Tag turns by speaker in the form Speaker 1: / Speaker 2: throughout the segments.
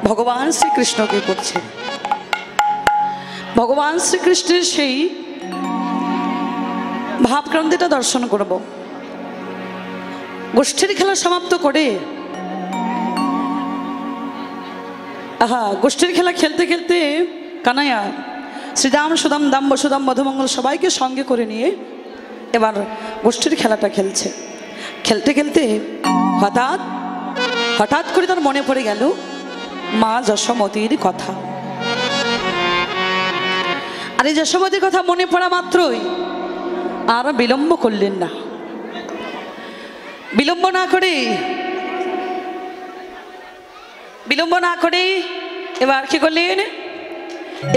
Speaker 1: ভগবান শ্রীকৃষ্ণকে করছে। ভগবান শ্রীকৃষ্ণের সেই ভাবক্রান্তিটা দর্শন করব। গোষ্ঠীর খেলা সমাপ্ত করে গোষ্ঠীর খেলা খেলতে খেলতে কানাইয়া শ্রীরাম সুদাম দাম বসুদাম মধুমঙ্গল সবাইকে সঙ্গে করে নিয়ে এবার গোষ্ঠীর খেলাটা খেলছে। খেলতে খেলতে হঠাৎ করে তার মনে পড়ে গেল মা যশোমতীর কথা। আর এই যশোমতীর কথা মনে পড়া মাত্রই আর বিলম্ব করলেন না। বিলম্ব না করে এবার কি করলেন,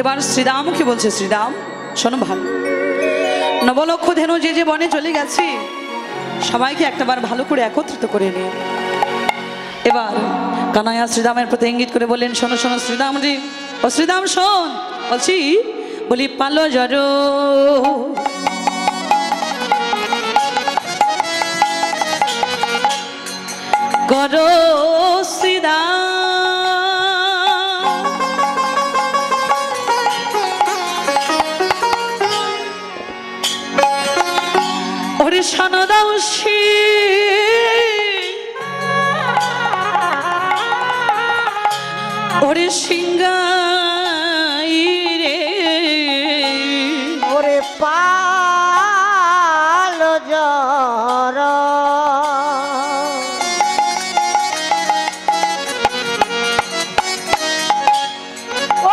Speaker 1: এবার শ্রীরামকে বলছে, শ্রীরাম শোনো ভালো, নবলক্ষ ধেনু যে যে বনে চলে গেছে সবাইকে একটাবার ভালো করে একত্রিত করে নিয়ে। এবার কানাইয়া শ্রীরামের প্রতি ইঙ্গিত করে বললেন, শোনো শোনো শ্রীরাম রে, ও শ্রীরাম শোন, বলছি বলি পালো জড় করো শ্রীরাম, ওরে সনদাউসী ওরে সিংগাই রে,
Speaker 2: ওরে পালো জড়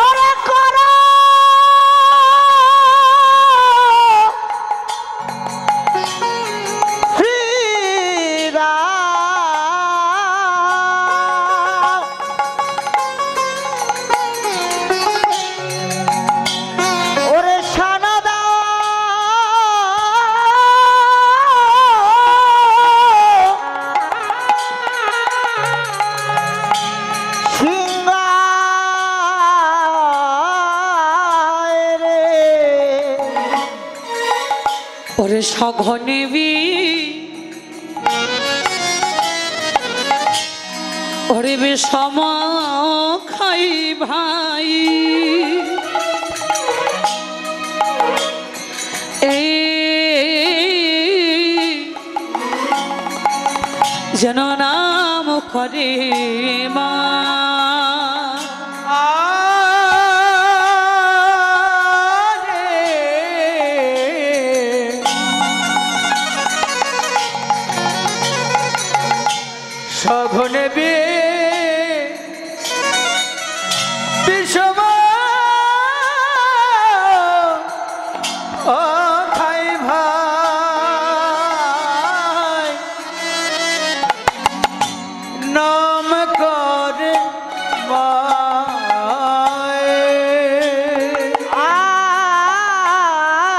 Speaker 2: ওরে করো
Speaker 1: ওরে সঘনে ওরে বিষম খাই ভাই, এই যেন নাম করে মা,
Speaker 2: সঘনে বিষম খাই ভাই, নাম করে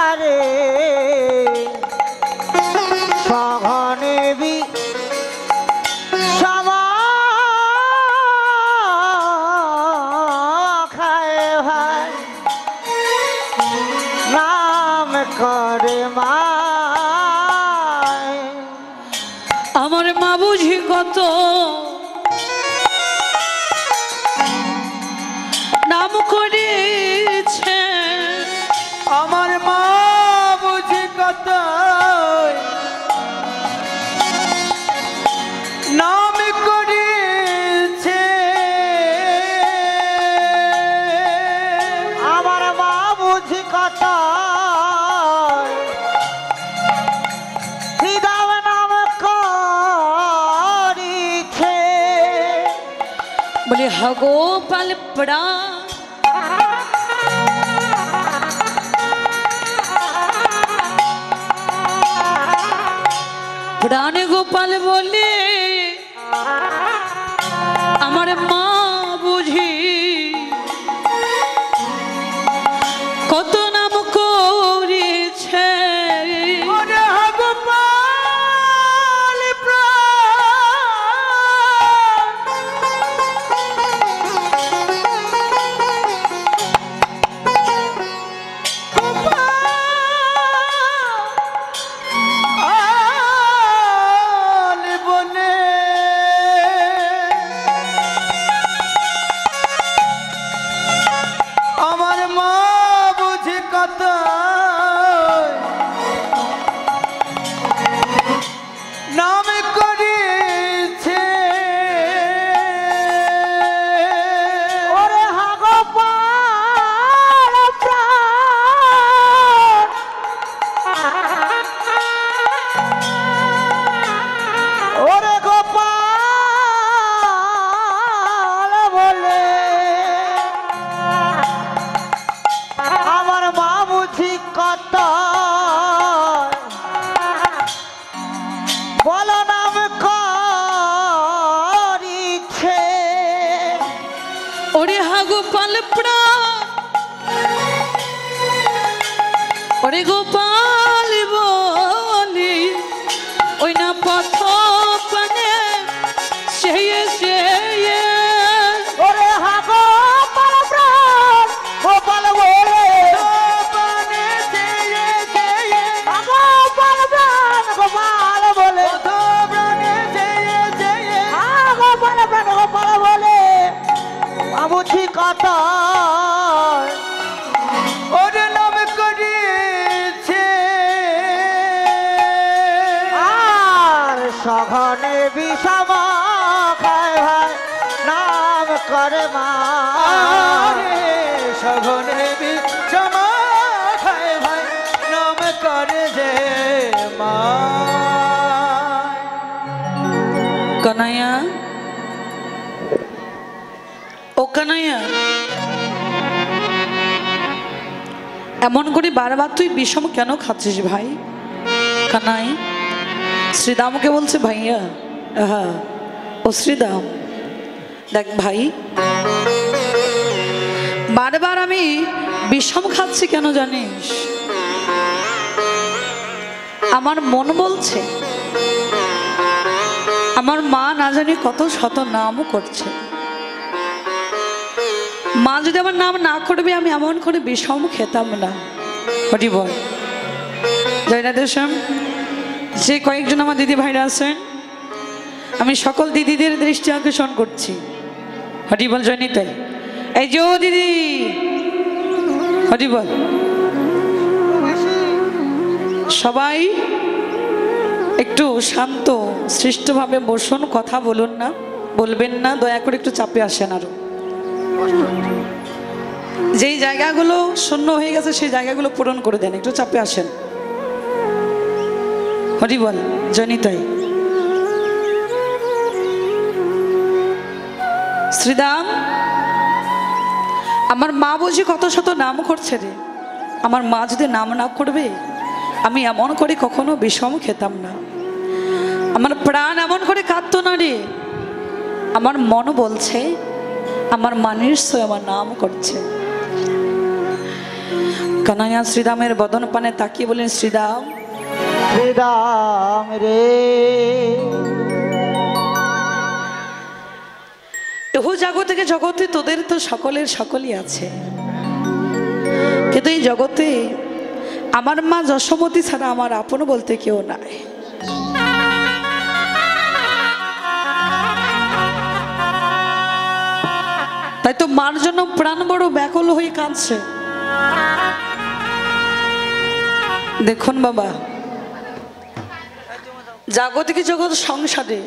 Speaker 2: আরে সঘনে করে মায়।
Speaker 1: আমার মা বুঝি কত নাম করেছে,
Speaker 2: আমার মা বুঝি কত নাম করেছে, আমার মা বুঝি কত
Speaker 1: বলে গোপাল প্রাণ গোপাল বলে আমার মা বুঝি কত নাম করেছে, ওরে হা গোপাল প্রাণ ওরে গোপাল বলি ওই না পথ পানে সেই
Speaker 2: ওরে হা গোপাল প্রাণ গোপাল বলে পানে চেয়ে চেয়ে হা গোপাল প্রাণ গোপাল বলে প্রাণে চেয়ে চেয়ে হা গোপাল প্রাণ গোপাল বলে বাবুজি কথা ওরে নাম করিছে আর সঘনে বিষমা খায় ভাই নাম করে মা সঘনে বিষমা খায় ভাই নাম করে যে মা
Speaker 1: কানাইয়া ও কানাইয়া এমন করে বারবার তুই বিষম কেন খাচ্ছিস ভাই? কানাই শ্রীদামকে বলছে ভাইয়া হ্যাঁ ও শ্রীদাম দেখ ভাই বারবার আমি বিষম খাচ্ছি কেন জানিস? আমার মন বলছে আমার মা না জানি কত শত নামও করছে, মা যদি আমার নাম না করবে আমি এমন করে বিষম খেতাম না। হরি বল জয়নাথেশম। যে কয়েকজন আমার দিদি ভাইরা আছেন আমি সকল দিদিদের দৃষ্টি আকর্ষণ করছি। হরি বল জয়নিতাই। এই যে ও দিদি হরি বল, সবাই একটু শান্ত সৃষ্টভাবে বসুন, কথা বলুন না, বলবেন না, দয়া করে একটু চাপে আসেন। আরো যেই জায়গাগুলো শূন্য হয়ে গেছে সেই জায়গাগুলো পূরণ করে দেন, একটু চাপে আসেন। হরি বল জয়নিতাই। শ্রীদাম আমার মা বুঝি কত শত নাম করছে রে, আমার মা যদি নাম না করবে আমি এমন করে কখনো বিষম খেতাম না, আমার প্রাণ এমন করে কাঁদতো না রে। আমার মন বলছে আমার মা নিশ্চয় আমার নাম করছে। কানাইয়া শ্রীদামের বদন পানে তাকিয়ে বলেন শ্রীদাম
Speaker 2: শ্রীরাম রে
Speaker 1: এহু জগতে জগতে তোদের তো সকলের সকলই আছে, কিন্তু এই জগতে আমার মা যশোমতী ছাড়া আমার আপন বলতে কেউ নাই। তাই তো মার জন্য প্রাণ বড় ব্যাকুল হয়ে কাঁদছে। দেখুন বাবা জাগতিক জগৎ সংসারে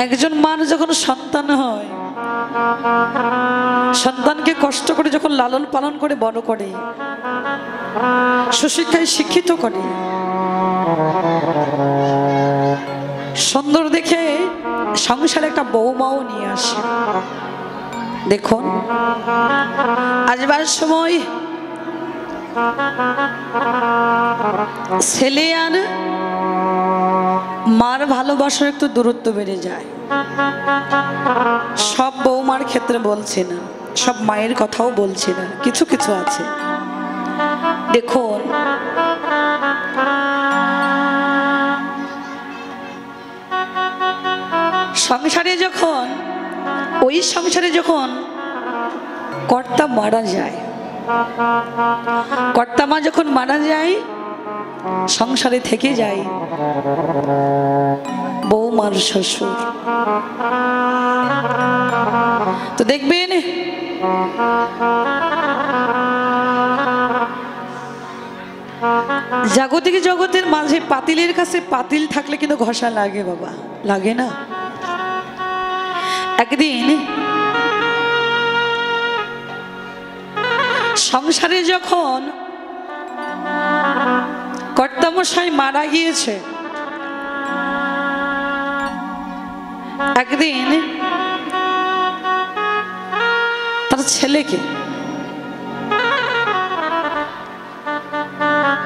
Speaker 1: একজন মার যখন সন্তান হয়, সন্তানকে কষ্ট করে যখন লালন পালন করে বড় করে, সুশিক্ষায় শিক্ষিত করে, সুন্দর দেখে সংসারে একটা বৌমাও নিয়ে আসে। দেখুন আসবার সময় ছেলে আর মার ভালোবাসার একটু দূরত্ব বেড়ে যায়। সব বৌমার ক্ষেত্রে বলছে না, সব মায়ের কথাও বলছে না, কিছু কিছু আছে। দেখুন সংসারে যখন ওই সংসারে যখন কর্তা মারা যায়, কর্তা মা যখন মারা যায় সংসারে থেকে যায় বৌমার শ্বশুর। তো দেখবেন জাগতিক জগতের মাঝে পাতিলের কাছে পাতিল থাকলে কিন্তু ঘষা লাগে বাবা, লাগে না? একদিন সংসারে যখন কর্তামশাই মারা গিয়েছে, একদিন তার ছেলেকে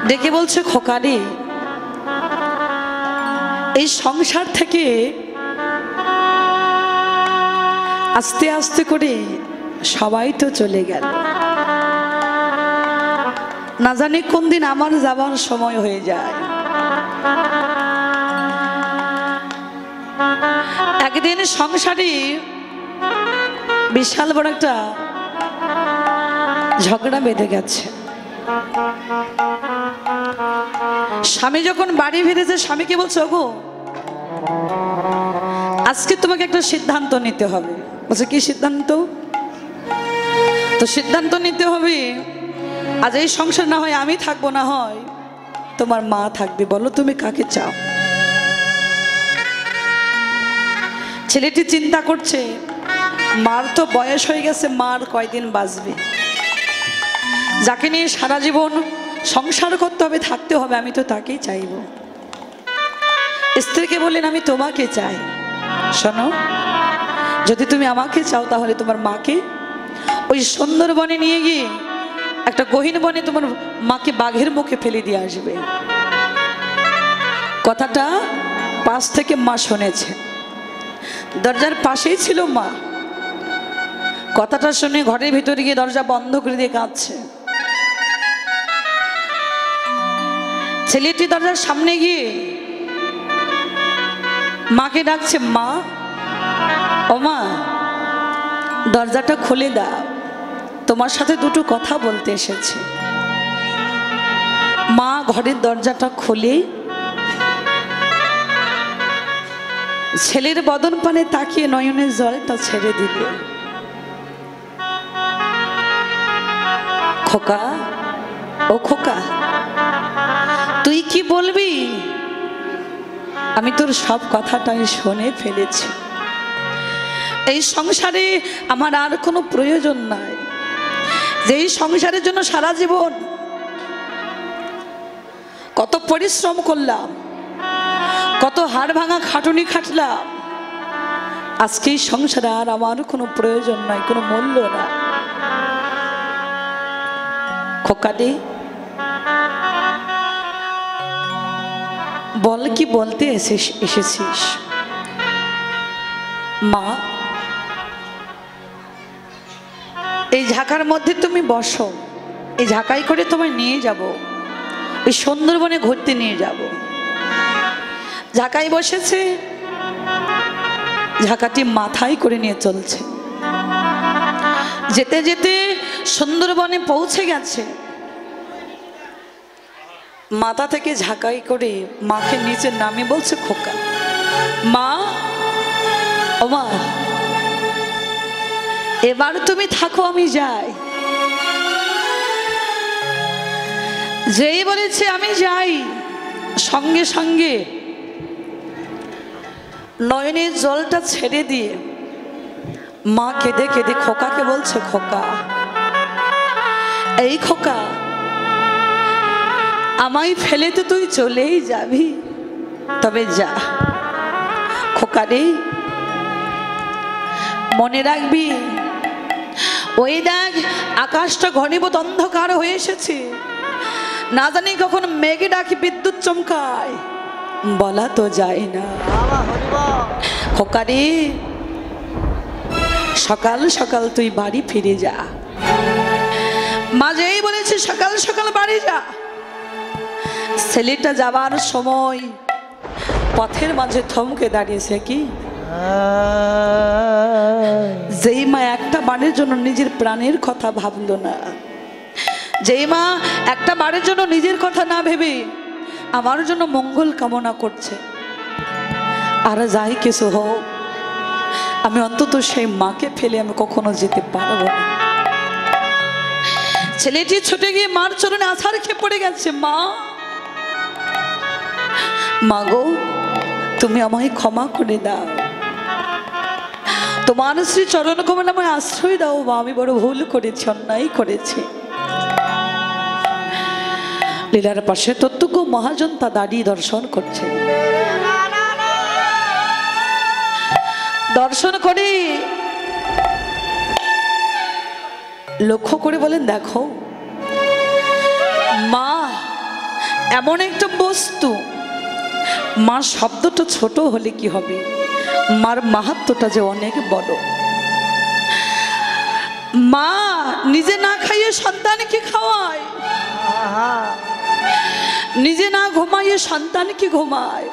Speaker 1: ডেকে বলছে খোকারে এই সংসার থেকে আস্তে আস্তে করে সবাই তো চলে গেল, না জানি কোন দিন আমার যাবার সময় হয়ে যায়। একদিন সংসারে বিশাল বড় একটা ঝগড়া বেঁধে গেছে। স্বামী যখন বাড়ি ফিরেছে, স্বামীকে বলছে, ওগো আজকে তোমাকে একটা সিদ্ধান্ত নিতে হবে। বলছে, কি সিদ্ধান্ত? তো সিদ্ধান্ত নিতে হবে, আজ এই সংসার না হয় আমি থাকবো, না হয় তোমার মা থাকবে, বলো তুমি কাকে চাও? ছেলেটি চিন্তা করছে, মার তো বয়স হয়ে গেছে, মার কয়দিন বাঁচবে, যাকে নিয়ে সারা জীবন সংসার করতে হবে, থাকতে হবে, আমি তো তাকেই চাইব। স্ত্রীকে বললেন, আমি তোমাকে চাই। শোনো, যদি তুমি আমাকে চাও তাহলে তোমার মাকে ওই সুন্দরবনে নিয়ে গিয়ে একটা গহীন বনে তোমার মাকে বাঘের মুখে ফেলে দিয়ে আসবে। কথাটা পাশ থেকে মা শুনেছে, দরজার পাশেই ছিল মা। কথাটা শুনে ঘরের ভিতরে গিয়ে দরজা বন্ধ করে দিয়ে কাঁদছে। ছেলেটি দরজার সামনে গিয়ে মাকে ডাকছে, মা, ও মা, দরজাটা খুলে দাও, তোমার সাথে দুটো কথা বলতে এসেছে। মা ঘরের দরজাটা খুলে ছেলের বদন পানে তাকিয়ে নয়নের জলটা ছেড়ে দিল। খোকা, ও খোকা, তুই কি বলবি? আমি তোর সব কথাটাই শুনে ফেলেছি। এই সংসারে আমার আর কোনো প্রয়োজন নাই। যেই সংসারের জন্য সারা জীবন কত পরিশ্রম করলাম, কত হাড় ভাঙা খাটুনি খাটলাম, আজকে এই সংসারে আর আমার কোনো প্রয়োজন নাই, কোনো মূল্য না। খোকাদি, বল, কি বলতে এসেছিস? মা, এই ঝাঁকার মধ্যে তুমি বসো, এই ঝাঁকাই করে তোমায় নিয়ে যাব, ওই সুন্দরবনে ঘুরতে নিয়ে যাব। ঝাঁকাই বসেছে, ঝাঁকাটি মাথায় করে নিয়ে চলছে। যেতে যেতে সুন্দরবনে পৌঁছে গেছে। মাথা থেকে ঝাঁকাই করে মাকে নিচে নামে বলছে, খোকা, মা, ও মা, এবার তুমি থাকো, আমি যাই। যেই বলেছে আমি যাই, সঙ্গে সঙ্গে নয়নের জলটা ছেড়ে দিয়ে মা কেঁদে কেঁদে খোকাকে বলছে, খোকা, এই খোকা, আমায় ফেলে তো তুই চলেই যাবি, তবে যা খোকা রে, মনে রাখবি, ওই দেখ আকাশটা ঘনীভূত অন্ধকার হয়ে এসেছে, না জানি কখন মেঘে ডাকি বিদ্যুৎ চমকায়, বলা তো যায় না। খোকা রে, সকাল সকাল তুই বাড়ি ফিরে যা। মা যেই বলেছে সকাল সকাল বাড়ি যা, ছেলেটা যাবার সময় পথের মাঝে থমকে দাঁড়িয়েছে। কি, যেই মা একটা বারের জন্য নিজের প্রাণের কথা ভাবলো না, যেই মা একটা বারের জন্য নিজের কথা না ভেবে আমার জন্য মঙ্গল কামনা করছে, আর যাই কিছু হোক, আমি অন্তত সেই মাকে ফেলে আমি কখনো যেতে পারবো না। ছেলেটি ছুটে গিয়ে মার চরণে আছাড় খেয়ে পড়ে গেছে। মা, মা গো, তুমি আমায় ক্ষমা করে দাও, তোমার শ্রী চরণ কমলে আমায় আশ্রয় দাও। মা, আমি বড় ভুল করেছি, অন্যায় করেছি। লীলার পাশে তত্ত্বজ্ঞ মহাজন তা দাঁড়িয়ে দর্শন করছে। দর্শন করে লক্ষ্য করে বলেন, দেখো মা, এমন একটা বস্তু মা শব্দটা ছোট হলে কি হবে, মার মাহাত্ম্যটা যে অনেক বড়। মা নিজে না খাইয়ে সন্তানকে খাওয়ায়,
Speaker 2: আহা,
Speaker 1: নিজে না ঘুমাইয়ে সন্তানকে ঘুমায়।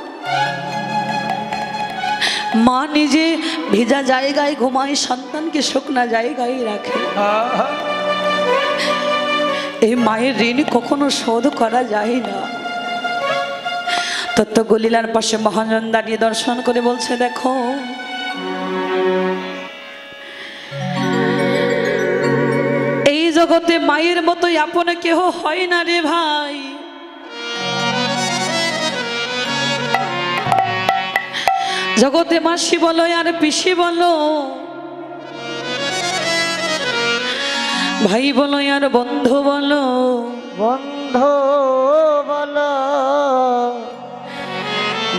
Speaker 1: মা নিজে ভেজা জায়গায় ঘুমায়, সন্তানকে শুকনা জায়গায় রাখে।
Speaker 2: আহা,
Speaker 1: এই মায়ের ঋণ কখনো শোধ করা যায় না। তত্ত্ব গলিলার পাশে মহাজন দাঁড়িয়ে দর্শন করে বলছে, দেখো এই জগতে মায়ের মতো আপন কেহ হয় না রে ভাই। জগতে মাসি বলো আর পিসি বলো, ভাই বলো আর বন্ধু বলো,
Speaker 2: বন্ধু বলো,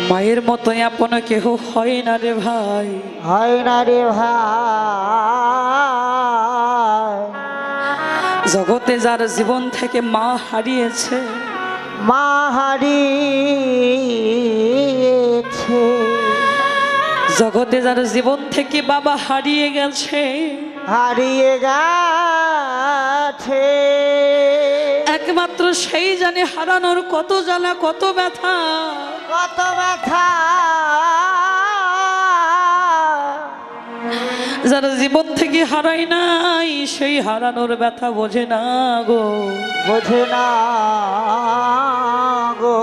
Speaker 1: মায়ের মতো আপন কেহ হয় না রে ভাই।
Speaker 2: হয় না রে ভাই।
Speaker 1: জগতে যার জীবন থেকে মা হারিয়েছে,
Speaker 2: মা হারিয়েছে,
Speaker 1: জগতে যার জীবন থেকে বাবা হারিয়ে গেছে,
Speaker 2: হারিয়ে গেছে,
Speaker 1: একমাত্র সেই জানে হারানোর কত জ্বালা কত ব্যথা।
Speaker 2: কত ব্যথা।
Speaker 1: যারা জীবন থেকে হারায় নাই সেই হারানোর ব্যথা বোঝে না গো,
Speaker 2: বোঝে না গো।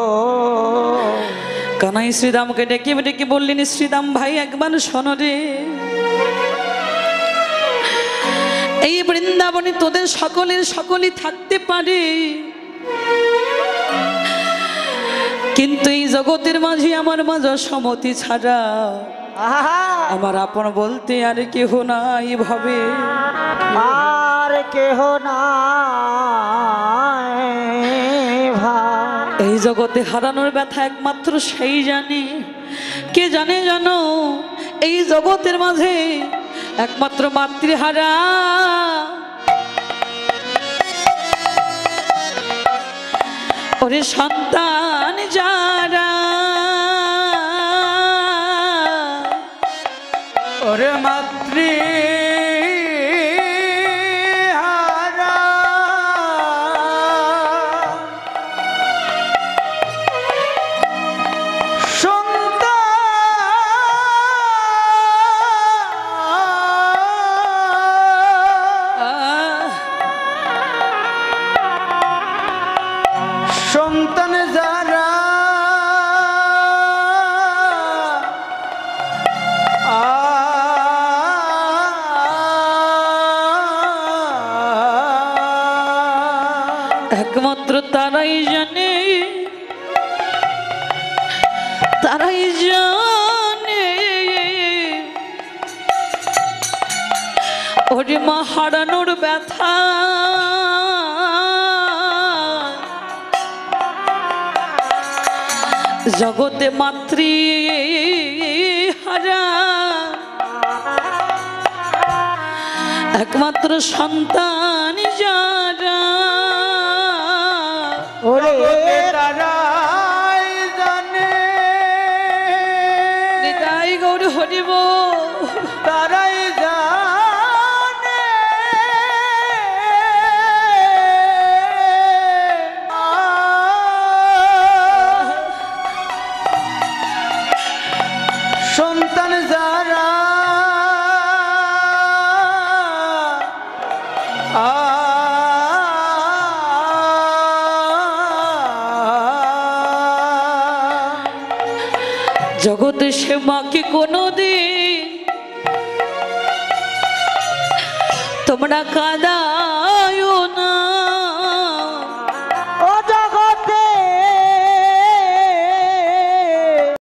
Speaker 1: কানাই শ্রীরামকে ডেকে ডেকে বললেন, শ্রীরাম ভাই একবার শোনো রে, এই বৃন্দাবনে তোদের সকলের সকলই থাকতে পারে, কিন্তু এই জগতের মাঝে আমার মা যশোমতি ছাড়া
Speaker 2: আহা,
Speaker 1: আমার আপন বলতে আর কেহ নাই ভাবে।
Speaker 2: আর কেহ নাই ভাই।
Speaker 1: এই জগতে হারানোর ব্যথা একমাত্র সেই জানে। কে জানে জানো, এই জগতের মাঝে একমাত্র মাতৃহারা, ওরে সন্তান যারা,
Speaker 2: ওরে মাতৃ হারা, সন্তান যারা,
Speaker 1: একমাত্র তারাই জানে, তারাই জানে ওরে মা হারানোর ব্যথা। জগতে মাতৃ হারা একমাত্র সন্তান যারা,
Speaker 2: ওরে তারাই জানে,
Speaker 1: নিতাই গৌর হরিব,
Speaker 2: তারাই জানে সন্তান যারা,
Speaker 1: জগতে সে মাকে কোনোদিন তোমরা কাঁদা